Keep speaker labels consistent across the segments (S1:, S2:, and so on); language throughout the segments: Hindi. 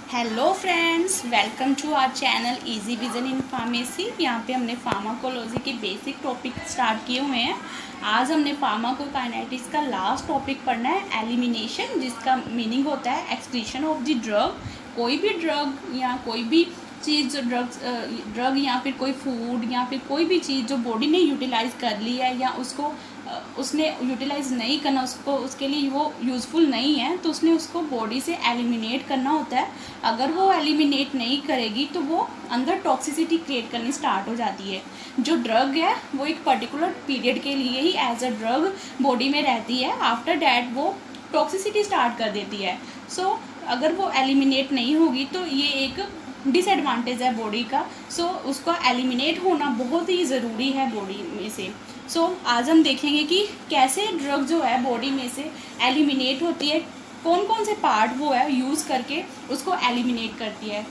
S1: Hello friends, welcome to our channel easy vision in pharmacy. यहाँ पे हमने फार्माकोलॉजी के बेसिक टॉपिक स्टार्ट किए हुए हैं। आज हमने फार्माकोकाइनेटिक्स का लास्ट टॉपिक पढ़ना है, एलिमिनेशन, जिसका मीनिंग होता है एक्सक्रीशन ऑफ द ड्रग। कोई भी ड्रग या कोई भी चीज़ जो ड्रग या फिर कोई फूड या फिर कोई भी चीज़ जो बॉडी ने यूटिलाइज कर ली है या उसने यूटिलाइज नहीं करना, उसके लिए वो यूज़फुल नहीं है, तो उसने उसको बॉडी से एलिमिनेट करना होता है। अगर वो एलिमिनेट नहीं करेगी तो वो अंदर टॉक्सिसिटी क्रिएट करनी स्टार्ट हो जाती है। जो ड्रग है वो एक पर्टिकुलर पीरियड के लिए ही एज अ ड्रग बॉडी में रहती है। आफ्टर डैट वो टॉक्सिसिटी स्टार्ट कर देती है। सो अगर वो एलिमिनेट नहीं होगी तो ये एक डिसएडवांटेज है बॉडी का। उसका एलिमिनेट होना बहुत ही ज़रूरी है बॉडी में से। आज हम देखेंगे कि कैसे ड्रग जो है बॉडी में से एलिमिनेट होती है, कौन कौन से पार्ट वो है यूज़ करके उसको एलिमिनेट करती है।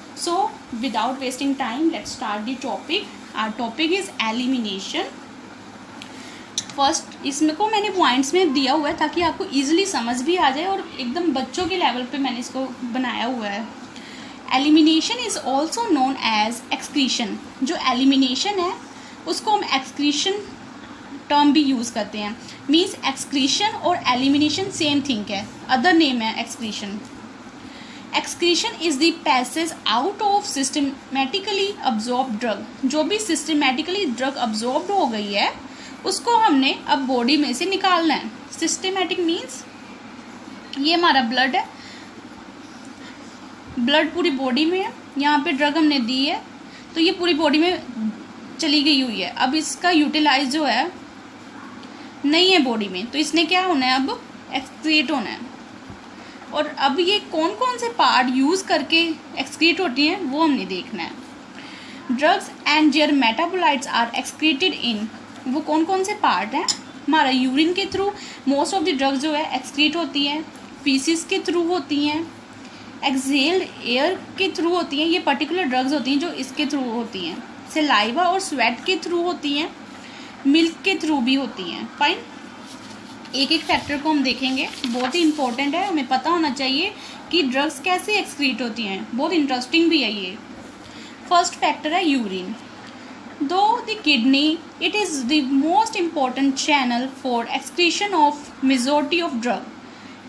S1: Without wasting time let's start the topic. Our topic is elimination. First इसमें को मैंने पॉइंट्स में दिया हुआ है ताकि आपको ईजिली समझ भी आ जाए और एकदम बच्चों के लेवल पे मैंने इसको बनाया हुआ है। Elimination is also known as excretion. जो एलिमिनेशन है उसको हम एक्सक्रीशन टर्म भी यूज़ करते हैं। मीन्स एक्सक्रीशन और एलिमिनेशन सेम थिंग है, अदर नेम है excretion. Excretion is the passage out of systematically absorb drug. जो भी सिस्टमेटिकली ड्रग अब्जॉर्ब हो गई है उसको हमने अब बॉडी में से निकालना है। सिस्टमेटिक मीन्स ये हमारा ब्लड है, ब्लड पूरी बॉडी में है, यहाँ पे ड्रग हमने दी है तो ये पूरी बॉडी में चली गई हुई है। अब इसका यूटिलाइज जो है नहीं है बॉडी में, तो इसने क्या होना है, अब एक्सक्रीट होना है। और अब ये कौन कौन से पार्ट यूज़ करके एक्सक्रीट होती हैं वो हमने देखना है। Drugs and their metabolites are excreted in. वो कौन कौन से पार्ट हैं, हमारा यूरिन के through most of the drugs जो है एक्सक्रीट होती हैं, फीसिस के थ्रू होती हैं, एक्सहेल्ड एयर के थ्रू होती हैं। ये पर्टिकुलर ड्रग्स होती हैं जो इसके थ्रू होती हैं। सलाइवा और स्वेट के थ्रू होती हैं, मिल्क के थ्रू भी होती हैं। फाइन, एक एक फैक्टर को हम देखेंगे, बहुत ही इंपॉर्टेंट है, हमें पता होना चाहिए कि ड्रग्स कैसे एक्सक्रीट होती हैं। बहुत इंटरेस्टिंग भी है ये। फर्स्ट फैक्टर है यूरिन। दो the kidney it is the most important channel for excretion of majority of drug.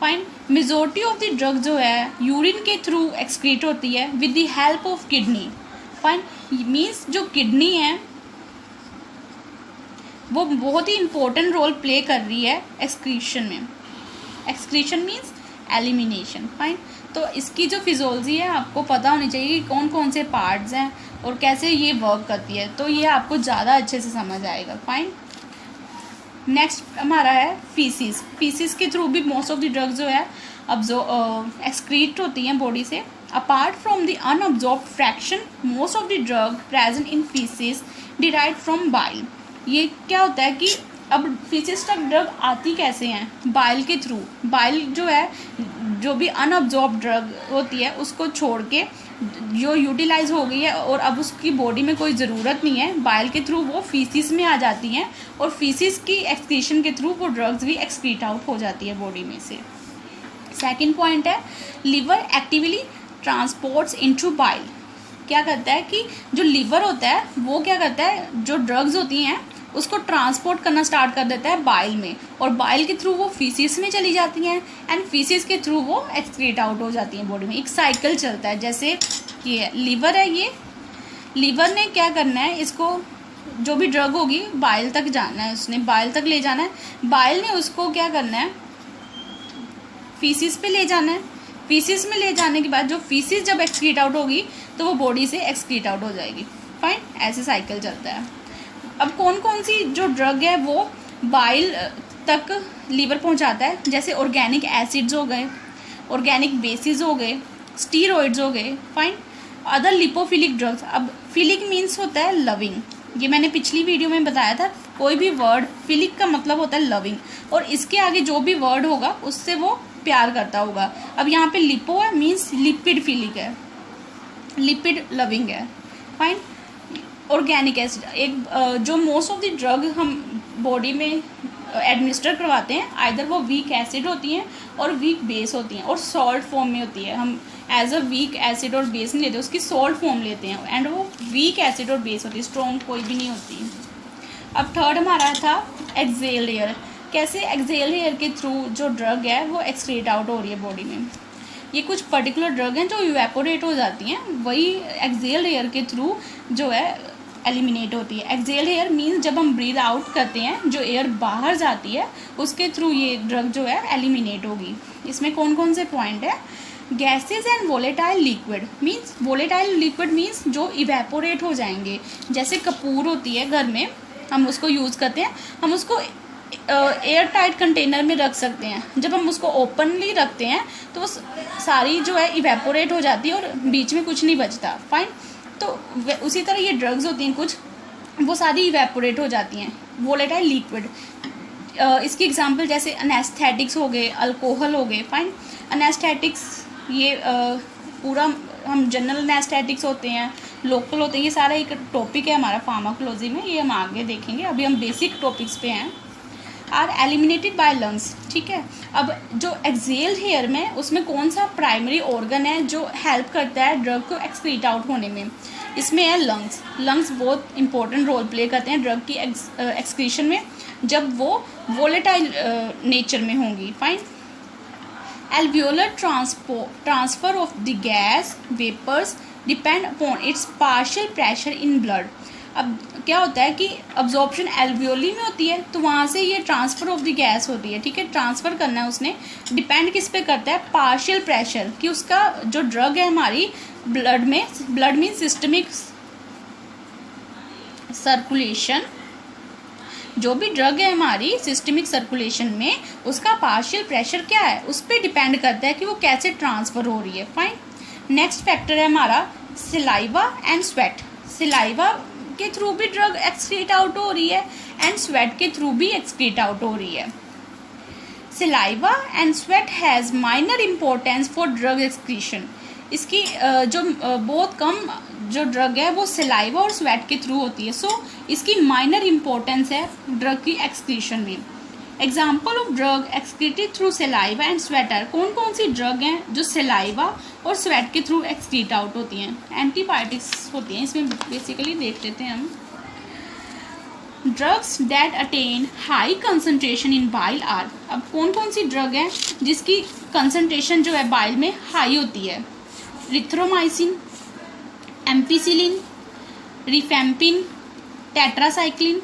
S1: Fine, majority of the drug जो है यूरिन के थ्रू एक्सक्रीट होती है with the help of kidney. Fine, means जो किडनी है वो बहुत ही इम्पोर्टेंट रोल प्ले कर रही है एक्सक्रीशन में। Excretion means elimination. फाइन, तो इसकी जो फिजियोलॉजी है आपको पता होनी चाहिए कि कौन कौन से पार्ट्स हैं और कैसे ये वर्क करती है, तो ये आपको ज़्यादा अच्छे से समझ आएगा। फाइन, नेक्स्ट हमारा है फीसिस। फीसिस के थ्रू भी मोस्ट ऑफ द ड्रग्स जो है एक्सक्रीट होती हैं बॉडी से। Apart from the unabsorbed fraction most of the drug present in faeces derive from bile. ये क्या होता है कि अब फीसिस तक ड्रग आती कैसे हैं, बाइल के थ्रू। बाइल जो है, जो भी अनअब्जॉर्ब ड्रग होती है उसको छोड़ के जो यूटिलाइज हो गई है और अब उसकी बॉडी में कोई ज़रूरत नहीं है, बाइल के थ्रू वो फीसिस में आ जाती हैं और फीसिस की एक्सक्रीशन के थ्रू वो ड्रग्स भी एक्सक्रीट आउट हो जाती है बॉडी में से। सेकेंड पॉइंट है liver actively transports into bile. क्या करता है कि जो लिवर होता है वो क्या करता है, जो ड्रग्स होती हैं उसको ट्रांसपोर्ट करना स्टार्ट कर देता है बाइल में, और बाइल के थ्रू वो फीसिस में चली जाती हैं एंड फीसिस के थ्रू वो एक्सक्रीट आउट हो जाती हैं बॉडी में। एक साइकिल चलता है। जैसे ये लिवर है, ये लिवर ने क्या करना है, इसको जो भी ड्रग होगी बाइल तक जाना है, उसने बाइल तक ले जाना है। बाइल ने उसको क्या करना है, फीसिस पे ले जाना है। फीसिस में ले जाने के बाद जो फीसिस जब एक्सक्रीट आउट होगी तो वो बॉडी से एक्सक्रीट आउट हो जाएगी। फाइन, ऐसे साइकिल चलता है। अब कौन कौन सी जो ड्रग है वो बाइल तक लीवर पहुंचाता है, जैसे ऑर्गेनिक एसिड्स हो गए, ऑर्गेनिक बेसिस हो गए, स्टीरॉइड्स हो गए। Fine, other lipophilic drugs. अब फिलिक मीन्स होता है लविंग, ये मैंने पिछली वीडियो में बताया था। कोई भी वर्ड, फिलिक का मतलब होता है लविंग, और इसके आगे जो भी वर्ड होगा उससे वो प्यार करता होगा। अब यहाँ पे लिपो है मीन्स लिपिड फिलिक है, लिपिड लविंग है। फाइन, ऑर्गेनिक एसिड, एक जो मोस्ट ऑफ द ड्रग हम बॉडी में एडमिनिस्टर करवाते हैं, आइदर वो वीक एसिड होती हैं और वीक बेस होती हैं और सॉल्ट फॉर्म में होती है। हम एज अ वीक एसिड और बेस नहीं लेते, उसकी सॉल्ट फॉर्म लेते हैं एंड वो वीक एसिड और बेस होती है, स्ट्रॉन्ग कोई भी नहीं होती। अब थर्ड हमारा था एक्सेल लेयर। कैसे एक्सेल लेयर के थ्रू जो ड्रग है वो एक्सक्रीट आउट हो रही है बॉडी में। ये कुछ पर्टिकुलर ड्रग हैं जो इवेपोरेट हो जाती हैं, वही एक्सेल लेयर के थ्रू जो है एलिमिनेट होती है। एक्सेल लेयर मीन्स जब हम ब्रीथ आउट करते हैं जो एयर बाहर जाती है उसके थ्रू ये ड्रग जो है एलिमिनेट होगी। इसमें कौन कौन से पॉइंट है? Gases and volatile liquid means, volatile liquid means जो इवेपोरेट हो जाएंगे। जैसे कपूर होती है घर में, हम उसको यूज़ करते हैं, हम उसको एयर टाइट कंटेनर में रख सकते हैं। जब हम उसको ओपनली रखते हैं तो वो सारी जो है इवेपोरेट हो जाती है और बीच में कुछ नहीं बचता। फाइन। तो उसी तरह ये ड्रग्स होती हैं कुछ, वो सारी इवेपोरेट हो जाती हैं, वोलेटाइल लिक्विड। इसकी एग्जांपल जैसे अनेस्थेटिक्स हो गए, अल्कोहल हो गए। फाइन। अनेस्थेटिक्स ये पूरा हम जनरल अनेस्थेटिक्स होते हैं, लोकल होते हैं, ये सारा एक टॉपिक है हमारा फार्माकोलॉजी में, ये हम आगे देखेंगे। अभी हम बेसिक टॉपिक्स पे हैं। Are eliminated by lungs. ठीक है। अब जो एक्सेल हेयर में उसमें कौन सा प्राइमरी ऑर्गन है जो हेल्प करता है ड्रग को एक्सक्रीट आउट होने में? इसमें है लंग्स। लंग्स बहुत इंपॉर्टेंट रोल प्ले करते हैं ड्रग की एक्सक्रीशन में जब वो वोलेटाइल नेचर में होंगी। Fine. Alveolar transfer of the gas vapours depend upon its partial pressure in blood. अब क्या होता है कि अब्जॉर्प्शन एल्वियोली में होती है, तो वहाँ से ये ट्रांसफ़र ऑफ द गैस होती है। ठीक है। ट्रांसफ़र करना है उसने, डिपेंड किस पे करता है? पार्शियल प्रेशर, कि उसका जो ड्रग है हमारी ब्लड में सिस्टमिक सर्कुलेशन, जो भी ड्रग है हमारी सिस्टमिक सर्कुलेशन में उसका पार्शियल प्रेशर क्या है उस पर डिपेंड करता है कि वो कैसे ट्रांसफ़र हो रही है। फाइन। नेक्स्ट फैक्टर है हमारा सिलाइवा एंड स्वेट। सिलाइवा के थ्रू भी ड्रग एक्सक्रीट आउट हो रही है एंड स्वेट के थ्रू भी एक्सक्रीट आउट हो रही है। Saliva and sweat has minor importance for drug excretion. इसकी जो बहुत कम जो ड्रग है वो सिलाइवा और स्वेट के थ्रू होती है, सो इसकी माइनर इम्पोर्टेंस है ड्रग की एक्सक्रीशन में। Example of drug excreted through saliva and sweater. कौन कौन सी ड्रग हैं जो सिलाइवा और स्वेट के थ्रू एक्सक्रीट आउट होती हैं? एंटीबायोटिक्स होती हैं इसमें बेसिकली, देख लेते हैं हम। Drugs that attain high concentration in bile are. अब कौन कौन सी ड्रग हैं जिसकी कंसनट्रेशन जो है बाइल में हाई होती है? रिथ्रोमाइसिन, एम्पिसिलिन, रिफेम्पिन, टेट्रासाइक्लिन,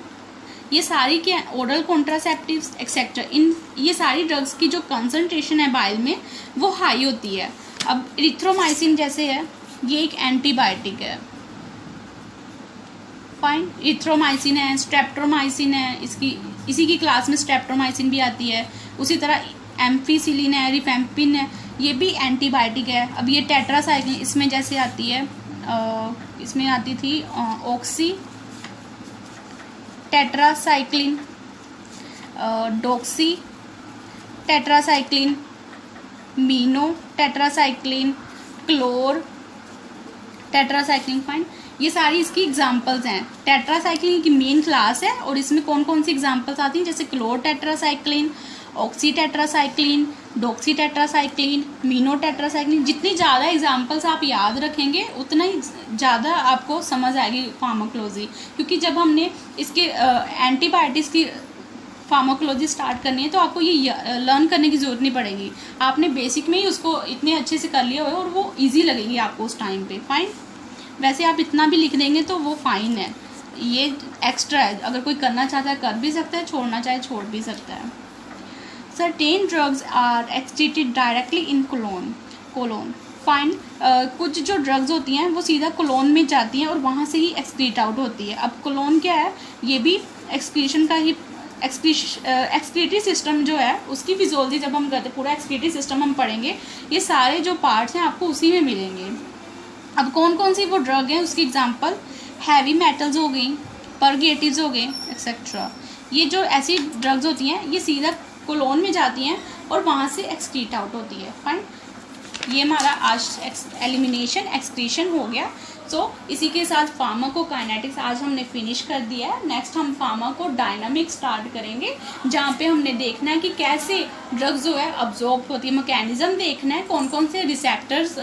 S1: ये सारी क्या ओरल कॉन्ट्रासेप्टिव्स एक्सेट्रा। इन ये सारी ड्रग्स की जो कंसंट्रेशन है बाइल में वो हाई होती है। अब इरिथ्रोमाइसिन जैसे है, ये एक एंटीबायोटिक है। फाइन। इरिथ्रोमाइसिन है, स्ट्रेप्टोमाइसिन है, इसी की क्लास में स्ट्रेप्टोमाइसिन भी आती है। उसी तरह एम्फीसिलिन है, रिफेम्पिन है, ये भी एंटीबायोटिक है। अब ये टेट्रासाइक्लिन इसमें जैसे आती है, इसमें आती थी oxytetracycline, doxy tetracycline, mino tetracycline, chlortetracycline. Fine. ये सारी इसकी एग्जांपल्स हैं। टेट्रासाइक्लिन की मेन क्लास है और इसमें कौन कौन सी एग्जांपल्स आती हैं? जैसे chlortetracycline, oxytetracycline, doxy tetracycline, mino tetracycline. जितनी ज़्यादा एग्जांपल्स आप याद रखेंगे उतना ही ज़्यादा आपको समझ आएगी फार्माकोलॉजी, क्योंकि जब हमने इसके एंटीबायोटिक्स की फार्माकोलॉजी स्टार्ट करनी है तो आपको ये लर्न करने की ज़रूरत नहीं पड़ेगी। आपने बेसिक में ही उसको इतने अच्छे से कर लिया हो और वो ईजी लगेगी आपको उस टाइम पे। फाइन। वैसे आप इतना भी लिख देंगे तो वो फाइन है, ये एक्स्ट्रा है। अगर कोई करना चाहता है कर भी सकता है, छोड़ना चाहे छोड़ भी सकता है। Certain drugs are excreted directly in colon. Fine. कुछ जो ड्रग्स होती हैं वो सीधा कोलोन में जाती हैं और वहाँ से ही एक्सक्रीट आउट होती है। अब कोलोन क्या है? ये भी एक्सक्रीशन का ही एक्सक्रीटरी सिस्टम जो है उसकी फिजियोलॉजी जब हम करते पूरा एक्सक्रीटरी सिस्टम हम पढ़ेंगे, ये सारे जो पार्ट्स हैं आपको उसी में मिलेंगे। अब कौन कौन सी वो ड्रग हैं उसकी एग्जांपल हैवी मेटल्स हो गई, परगेटिव्स हो गए एक्सेट्रा। ये जो ऐसी ड्रग्स होती हैं ये सीधा कोलोन में जाती हैं और वहाँ से एक्सक्रीट आउट होती है। फाइन। ये हमारा आज एलिमिनेशन एक्सक्रीशन हो गया। सो इसी के साथ फार्माकोकाइनेटिक्स आज हमने फिनिश कर दिया है। नेक्स्ट हम फार्माकोडायनामिक्स स्टार्ट करेंगे, जहाँ पे हमने देखना है कि कैसे ड्रग्स जो है अब्जॉर्ब होती है, मैकेनिज्म देखना है, कौन कौन से रिसेप्टर्स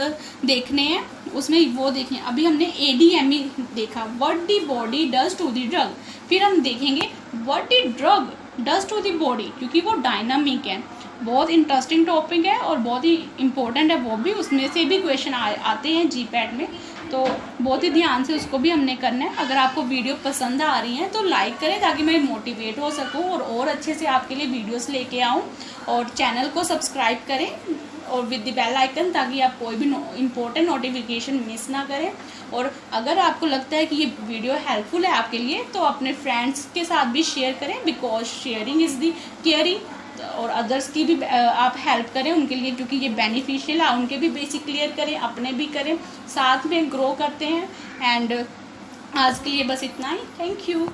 S1: देखने हैं उसमें वो देखें। अभी हमने ADME देखा, what the body does to the drug. फिर हम देखेंगे what the drug does to the body, क्योंकि वो डायनामिक है। बहुत इंटरेस्टिंग टॉपिक है और बहुत ही इम्पोर्टेंट है, वो भी उसमें से भी क्वेश्चन आते हैं GPAT में, तो बहुत ही ध्यान से उसको भी हमने करना है। अगर आपको वीडियो पसंद आ रही है तो लाइक करें ताकि मैं मोटिवेट हो सकूं और अच्छे से आपके लिए वीडियोस लेके आऊं, और चैनल को सब्सक्राइब करें और विद द बेल आइकन, ताकि आप कोई भी इम्पोर्टेंट नोटिफिकेशन मिस ना करें। और अगर आपको लगता है कि ये वीडियो हेल्पफुल है आपके लिए तो अपने फ्रेंड्स के साथ भी शेयर करें, because sharing is the caring. और अदर्स की भी आप हेल्प करें उनके लिए, क्योंकि ये बेनिफिशियल है, उनके भी बेसिक क्लियर करें, अपने भी करें, साथ में ग्रो करते हैं। एंड आज के लिए बस इतना ही। Thank you.